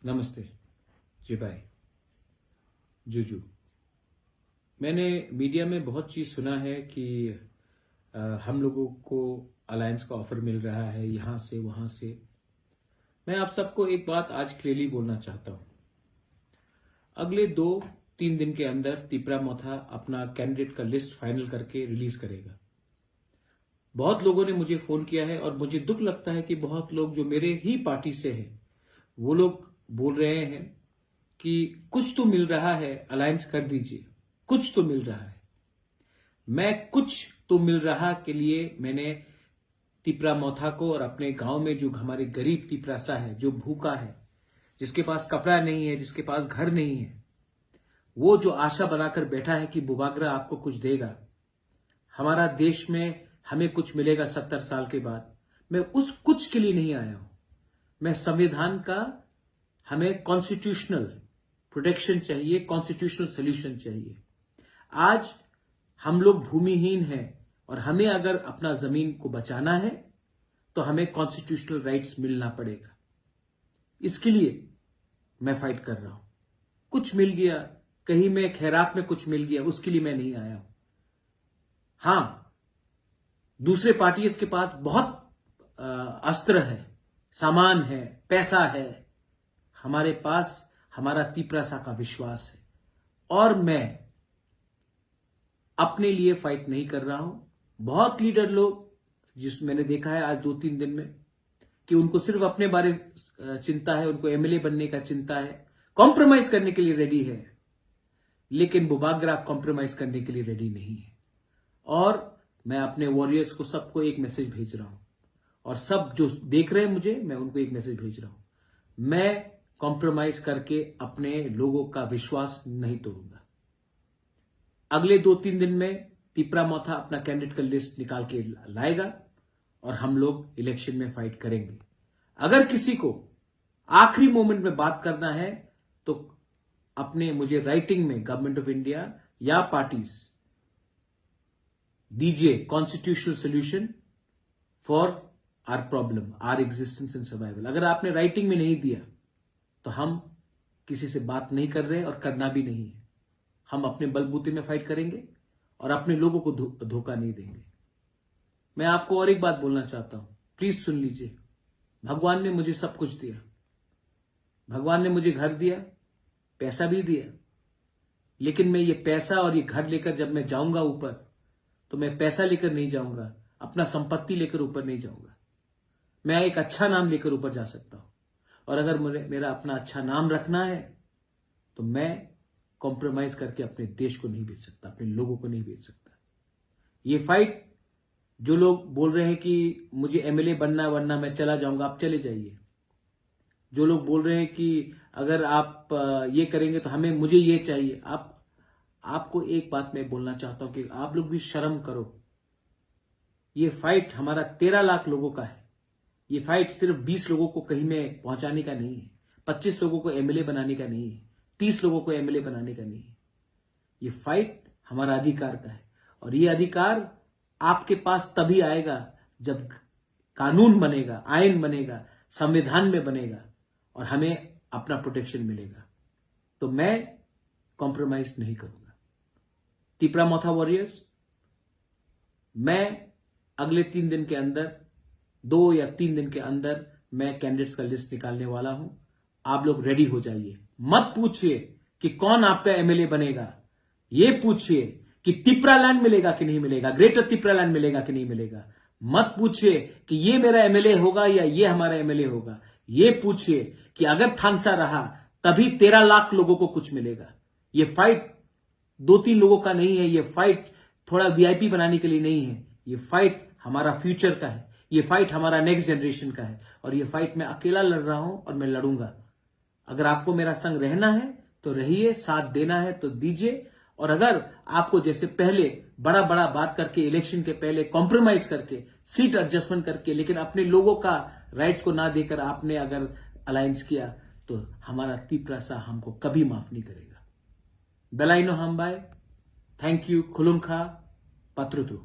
नमस्ते जी भाई जुजू। मैंने मीडिया में बहुत चीज़ सुना है कि हम लोगों को अलायंस का ऑफर मिल रहा है यहाँ से वहाँ से। मैं आप सबको एक बात आज क्लियरली बोलना चाहता हूँ। अगले 2-3 दिन के अंदर तिपरा मोथा अपना कैंडिडेट का लिस्ट फाइनल करके रिलीज करेगा। बहुत लोगों ने मुझे फोन किया है और मुझे दुख लगता है कि बहुत लोग जो मेरे ही पार्टी से हैं वो लोग बोल रहे हैं कि कुछ तो मिल रहा है, अलायंस कर दीजिए, कुछ तो मिल रहा है। मैं कुछ तो मिल रहा के लिए मैंने तिपरा मोथा को और अपने गांव में जो हमारे गरीब तिपरासा है, जो भूखा है, जिसके पास कपड़ा नहीं है, जिसके पास घर नहीं है, वो जो आशा बनाकर बैठा है कि बुबागरा आपको कुछ देगा, हमारा देश में हमें कुछ मिलेगा 70 साल के बाद, मैं उस कुछ के लिए नहीं आया हूं। मैं संविधान का, हमें कॉन्स्टिट्यूशनल प्रोटेक्शन चाहिए, कॉन्स्टिट्यूशनल सोल्यूशन चाहिए। आज हम लोग भूमिहीन हैं और हमें अगर अपना जमीन को बचाना है तो हमें कॉन्स्टिट्यूशनल राइट्स मिलना पड़ेगा। इसके लिए मैं फाइट कर रहा हूं। कुछ मिल गया, कहीं में खैरात में कुछ मिल गया, उसके लिए मैं नहीं आया हूं। हां, दूसरे पार्टीज के पास बहुत अस्त्र है, सामान है, पैसा है। हमारे पास हमारा तिपरासा का विश्वास है और मैं अपने लिए फाइट नहीं कर रहा हूं। बहुत लीडर लोग जिस मैंने देखा है आज 2-3 दिन में कि उनको सिर्फ अपने बारे चिंता है, उनको एमएलए बनने का चिंता है, कॉम्प्रोमाइज करने के लिए रेडी है, लेकिन बुबागरा कॉम्प्रोमाइज करने के लिए रेडी नहीं है। और मैं अपने वॉरियर्स को सबको एक मैसेज भेज रहा हूं और सब जो देख रहे हैं मुझे, मैं उनको एक मैसेज भेज रहा हूं। मैं कॉम्प्रोमाइज करके अपने लोगों का विश्वास नहीं तोड़ूंगा। अगले 2-3 दिन में तिपरा मोथा अपना कैंडिडेट का लिस्ट निकाल के लाएगा और हम लोग इलेक्शन में फाइट करेंगे। अगर किसी को आखिरी मोमेंट में बात करना है तो अपने मुझे राइटिंग में गवर्नमेंट ऑफ इंडिया या पार्टीज दीजिए constitutional solution for our problem, our existence and survival. अगर आपने राइटिंग में नहीं दिया तो हम किसी से बात नहीं कर रहे और करना भी नहीं है। हम अपने बलबूते में फाइट करेंगे और अपने लोगों को धोखा नहीं देंगे। मैं आपको और एक बात बोलना चाहता हूं, प्लीज सुन लीजिए। भगवान ने मुझे सब कुछ दिया, भगवान ने मुझे घर दिया, पैसा भी दिया, लेकिन मैं ये पैसा और ये घर लेकर जब मैं जाऊंगा ऊपर तो मैं पैसा लेकर नहीं जाऊंगा, अपना संपत्ति लेकर ऊपर नहीं जाऊंगा। मैं एक अच्छा नाम लेकर ऊपर जा सकता हूं और अगर मेरा अपना अच्छा नाम रखना है तो मैं कॉम्प्रोमाइज करके अपने देश को नहीं बेच सकता, अपने लोगों को नहीं बेच सकता। ये फाइट जो लोग बोल रहे हैं कि मुझे एमएलए बनना वरना मैं चला जाऊंगा, आप चले जाइए। जो लोग बोल रहे हैं कि अगर आप ये करेंगे तो मुझे ये चाहिए, आपको एक बात मैं बोलना चाहता हूं कि आप लोग भी शर्म करो। ये फाइट हमारा 13 लाख लोगों का है। ये फाइट सिर्फ 20 लोगों को कहीं में पहुंचाने का नहीं है, 25 लोगों को एमएलए बनाने का नहीं है, 30 लोगों को एमएलए बनाने का नहीं है। ये फाइट हमारा अधिकार का है और ये अधिकार आपके पास तभी आएगा जब कानून बनेगा, आईन बनेगा, संविधान में बनेगा और हमें अपना प्रोटेक्शन मिलेगा। तो मैं कॉम्प्रोमाइज नहीं करूंगा। तिपरा मोथा वॉरियर्स, मैं अगले 3 दिन के अंदर, 2 या 3 दिन के अंदर मैं कैंडिडेट्स का लिस्ट निकालने वाला हूं। आप लोग रेडी हो जाइए। मत पूछिए कि कौन आपका एमएलए बनेगा, ये पूछिए कि तिपरा लैंड मिलेगा कि नहीं मिलेगा, ग्रेटर तिपरा लैंड मिलेगा कि नहीं मिलेगा। मत पूछिए कि ये मेरा एमएलए होगा या ये हमारा एमएलए होगा। ये पूछिए कि अगर थानसा रहा तभी 13 लाख लोगों को कुछ मिलेगा। ये फाइट 2-3 लोगों का नहीं है, ये फाइट थोड़ा वीआईपी बनाने के लिए नहीं है। ये फाइट हमारा फ्यूचर का है, ये फाइट हमारा नेक्स्ट जनरेशन का है और ये फाइट मैं अकेला लड़ रहा हूं और मैं लड़ूंगा। अगर आपको मेरा संग रहना है तो रहिए, साथ देना है तो दीजिए। और अगर आपको जैसे पहले बड़ा बड़ा बात करके इलेक्शन के पहले कॉम्प्रोमाइज करके, सीट एडजस्टमेंट करके, लेकिन अपने लोगों का राइट्स को ना देकर आपने अगर अलायंस किया तो हमारा तिपरासा हमको कभी माफ नहीं करेगा। बेलाइनो हम बाय, थैंक यू, खुलुमखा, पत्रुतु।